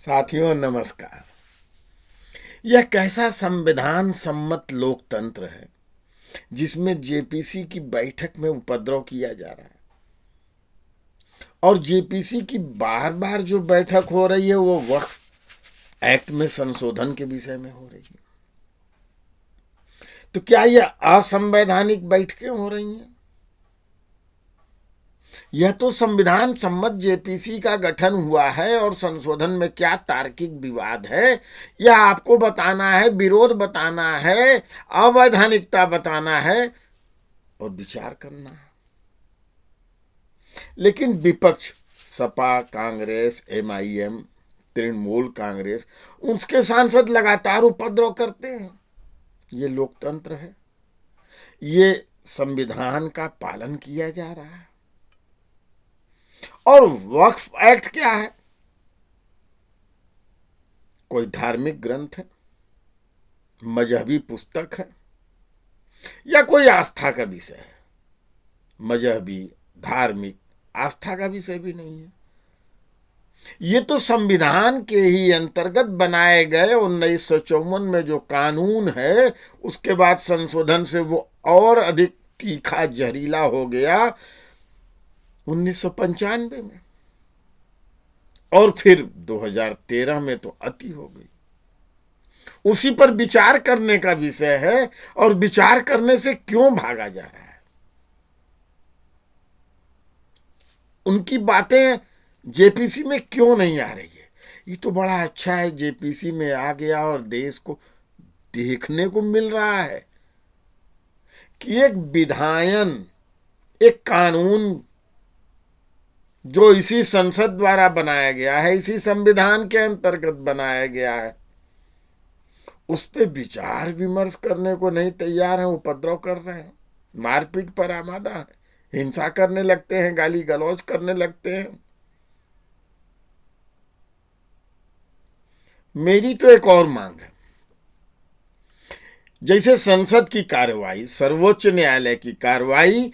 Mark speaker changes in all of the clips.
Speaker 1: साथियों नमस्कार। यह कैसा संविधान सम्मत लोकतंत्र है जिसमें जेपीसी की बैठक में उपद्रव किया जा रहा है और जेपीसी की बार बार जो बैठक हो रही है वो वक्फ एक्ट में संशोधन के विषय में हो रही है। तो क्या यह असंवैधानिक बैठकें हो रही हैं? यह तो संविधान सम्मत जेपीसी का गठन हुआ है और संशोधन में क्या तार्किक विवाद है यह आपको बताना है, विरोध बताना है, अवैधानिकता बताना है और विचार करना है। लेकिन विपक्ष सपा, कांग्रेस, एमआईएम, तृणमूल कांग्रेस, उसके सांसद लगातार उपद्रव करते हैं। ये लोकतंत्र है, ये संविधान का पालन किया जा रहा है। और वक्फ एक्ट क्या है? कोई धार्मिक ग्रंथ है, मजहबी पुस्तक है या कोई आस्था का विषय है? मजहबी, धार्मिक, आस्था का विषय भी नहीं है। ये तो संविधान के ही अंतर्गत बनाए गए 1954 में जो कानून है उसके बाद संशोधन से वो और अधिक तीखा, जहरीला हो गया 1995 में, और फिर 2013 में तो अति हो गई। उसी पर विचार करने का विषय है और विचार करने से क्यों भागा जा रहा है। उनकी बातें जेपीसी में क्यों नहीं आ रही है? ये तो बड़ा अच्छा है, जेपीसी में आ गया और देश को देखने को मिल रहा है कि एक विधायन, एक कानून जो इसी संसद द्वारा बनाया गया है, इसी संविधान के अंतर्गत बनाया गया है, उस पर विचार विमर्श करने को नहीं तैयार हैं, उपद्रव कर रहे हैं, मारपीट पर आमादा है, हिंसा करने लगते हैं, गाली गलौज करने लगते हैं। मेरी तो एक और मांग है, जैसे संसद की कार्रवाई, सर्वोच्च न्यायालय की कार्रवाई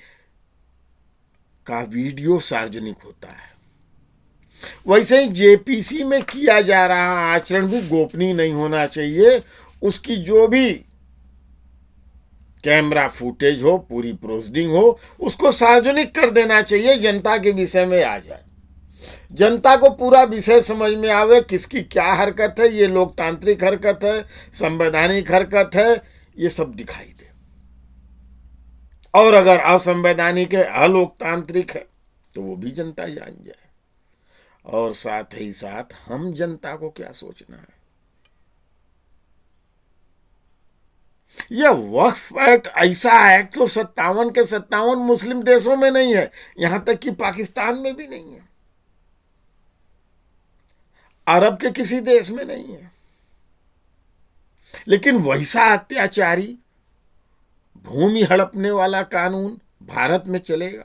Speaker 1: का वीडियो सार्वजनिक होता है, वैसे ही जेपीसी में किया जा रहा आचरण भी गोपनीय नहीं होना चाहिए। उसकी जो भी कैमरा फुटेज हो, पूरी प्रोसीडिंग हो, उसको सार्वजनिक कर देना चाहिए, जनता के विषय में आ जाए, जनता को पूरा विषय समझ में आवे, किसकी क्या हरकत है, ये लोकतांत्रिक हरकत है, संवैधानिक हरकत है, ये सब दिखाई दे। और अगर असंवैधानिक है, अलोकतांत्रिक है, तो वो भी जनता जान जाए। और साथ ही साथ हम जनता को क्या सोचना है। यह वक्फ एक्ट ऐसा एक्ट तो 57 के 57 मुस्लिम देशों में नहीं है, यहां तक कि पाकिस्तान में भी नहीं है, अरब के किसी देश में नहीं है। लेकिन वैसा अत्याचारी, भूमि हड़पने वाला कानून भारत में चलेगा?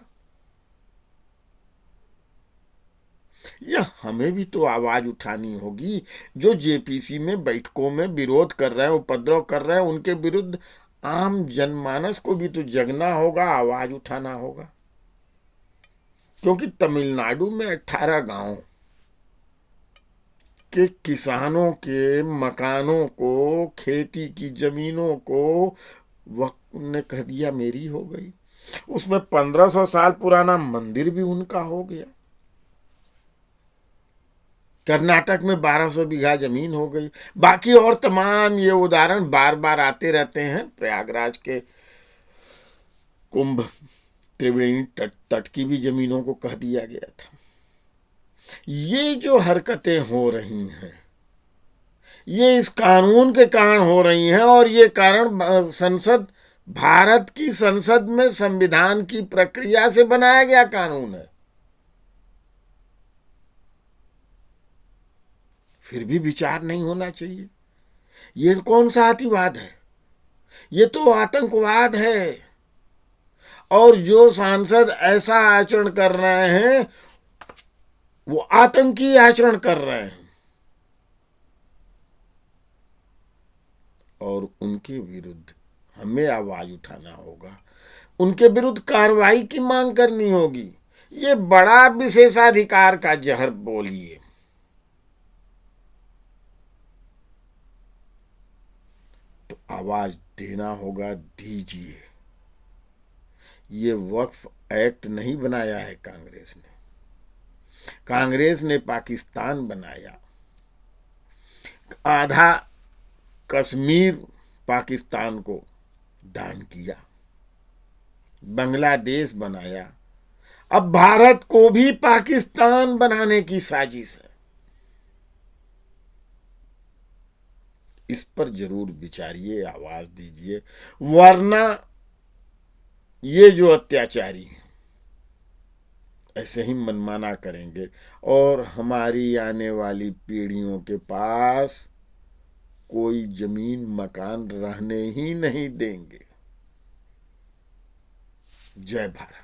Speaker 1: यह हमें भी तो आवाज उठानी होगी। जो जेपीसी में बैठकों में विरोध कर रहे हैं, उपद्रव कर रहे हैं, उनके विरुद्ध आम जनमानस को भी तो जगना होगा, आवाज उठाना होगा। क्योंकि तमिलनाडु में 18 गांव के किसानों के मकानों को, खेती की जमीनों को वक्त ने कह दिया मेरी हो गई। उसमें 1500 साल पुराना मंदिर भी उनका हो गया। कर्नाटक में 1200 बीघा जमीन हो गई। बाकी और तमाम ये उदाहरण बार बार आते रहते हैं। प्रयागराज के कुंभ, त्रिवेणी तट की भी जमीनों को कह दिया गया था। ये जो हरकतें हो रही हैं, ये इस कानून के कारण हो रही हैं, और ये कारण संसद, भारत की संसद में संविधान की प्रक्रिया से बनाया गया कानून है। फिर भी विचार नहीं होना चाहिए। ये कौन सा अतिवाद है? ये तो आतंकवाद है। और जो सांसद ऐसा आचरण कर रहे हैं वो आतंकी आचरण कर रहे हैं, और उनके विरुद्ध हमें आवाज उठाना होगा, उनके विरुद्ध कार्रवाई की मांग करनी होगी। ये बड़ा विशेषाधिकार का जहर बोलिए। आवाज देना होगा, दीजिए। ये वक्फ एक्ट नहीं बनाया है कांग्रेस ने। कांग्रेस ने पाकिस्तान बनाया, आधा कश्मीर पाकिस्तान को दान किया, बांग्लादेश बनाया, अब भारत को भी पाकिस्तान बनाने की साजिश है। इस पर जरूर विचारिए, आवाज दीजिए, वरना ये जो अत्याचारी हैं ऐसे ही मनमाना करेंगे और हमारी आने वाली पीढ़ियों के पास कोई जमीन मकान रहने ही नहीं देंगे। जय भारत।